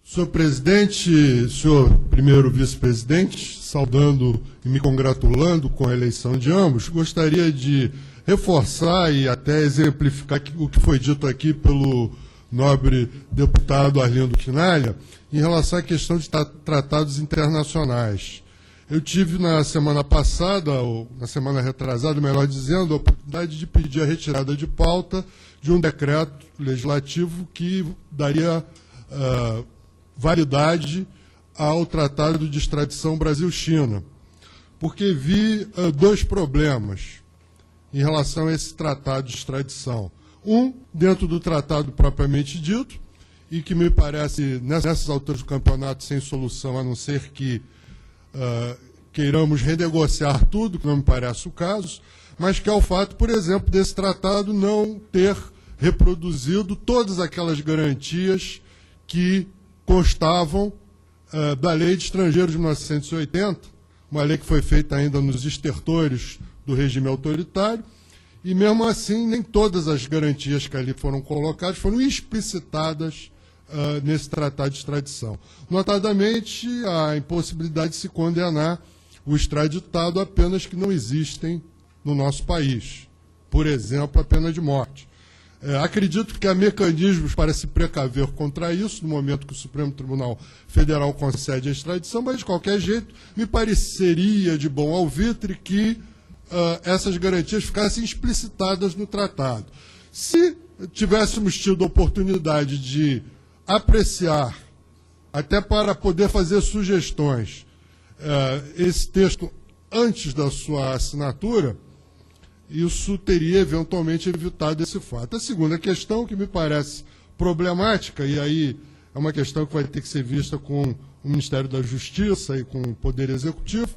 Senhor presidente, senhor primeiro vice-presidente, saudando e me congratulando com a eleição de ambos, gostaria de reforçar e até exemplificar o que foi dito aqui pelo nobre deputado Arlindo Quinalha em relação à questão de tratados internacionais. Eu tive na semana passada, ou na semana retrasada, melhor dizendo, a oportunidade de pedir a retirada de pauta de um decreto legislativo que daria validade ao Tratado de Extradição Brasil-China, porque vi dois problemas em relação a esse tratado de extradição. Um, dentro do tratado propriamente dito, e que me parece, nessas alturas do campeonato, sem solução, a não ser que queiramos renegociar tudo, que não me parece o caso, mas que é o fato, por exemplo, desse tratado não ter reproduzido todas aquelas garantias que constavam da Lei de Estrangeiros de 1980, uma lei que foi feita ainda nos estertores do regime autoritário, e mesmo assim nem todas as garantias que ali foram colocadas foram explicitadas nesse tratado de extradição. Notadamente, a impossibilidade de se condenar o extraditado a penas que não existem no nosso país, por exemplo, a pena de morte. Acredito que há mecanismos para se precaver contra isso, no momento que o Supremo Tribunal Federal concede a extradição, mas, de qualquer jeito, me pareceria de bom alvitre que essas garantias ficassem explicitadas no tratado. Se tivéssemos tido a oportunidade de apreciar, até para poder fazer sugestões, esse texto antes da sua assinatura, isso teria eventualmente evitado esse fato. A segunda questão, que me parece problemática, e aí é uma questão que vai ter que ser vista com o Ministério da Justiça e com o Poder Executivo,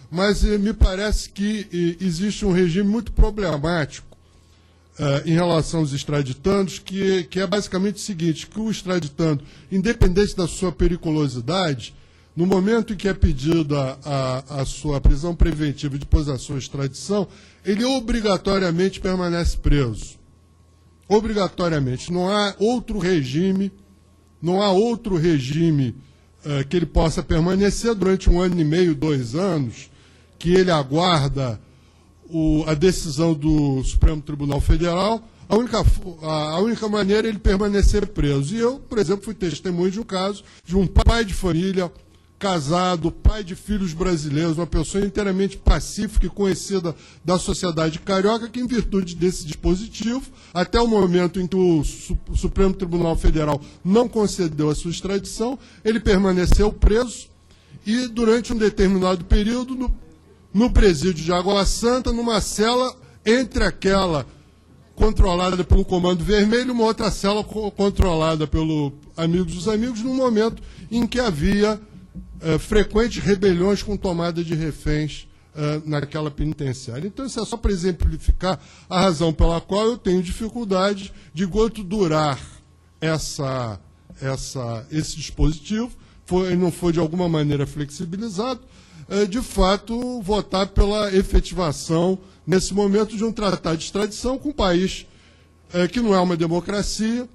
mas me parece que existe um regime muito problemático em relação aos extraditandos, que é basicamente o seguinte, que o extraditando, independente da sua periculosidade, no momento em que é pedida a sua prisão preventiva e depois a sua extradição, ele obrigatoriamente permanece preso. Obrigatoriamente. Não há outro regime que ele possa permanecer durante 1 ano e meio, 2 anos, que ele aguarda a decisão do Supremo Tribunal Federal. A única maneira é ele permanecer preso. E eu, por exemplo, fui testemunho de um caso de um pai de família, casado, pai de filhos brasileiros, uma pessoa inteiramente pacífica e conhecida da sociedade carioca, que, em virtude desse dispositivo, até o momento em que o Supremo Tribunal Federal não concedeu a sua extradição, ele permaneceu preso e, durante um determinado período, no presídio de Água Santa, numa cela entre aquela controlada pelo Comando Vermelho e uma outra cela controlada pelo Amigos dos Amigos, num momento em que havia frequentes rebeliões com tomada de reféns naquela penitenciária. Então, isso é só para exemplificar a razão pela qual eu tenho dificuldade de, enquanto durar esse dispositivo, não foi de alguma maneira flexibilizado, de fato, votar pela efetivação, nesse momento, de um tratado de extradição com um país que não é uma democracia,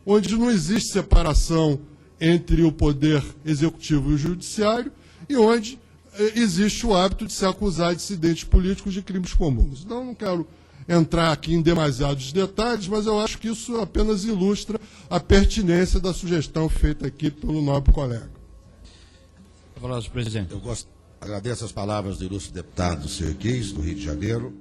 onde não existe separação entre o poder executivo e o judiciário, e onde existe o hábito de se acusar dissidentes políticos de crimes comuns. Então, não quero entrar aqui em demasiados detalhes, mas eu acho que isso apenas ilustra a pertinência da sugestão feita aqui pelo nobre colega. Senhor presidente. Agradeço as palavras do ilustre deputado Sr. Quis, do Rio de Janeiro.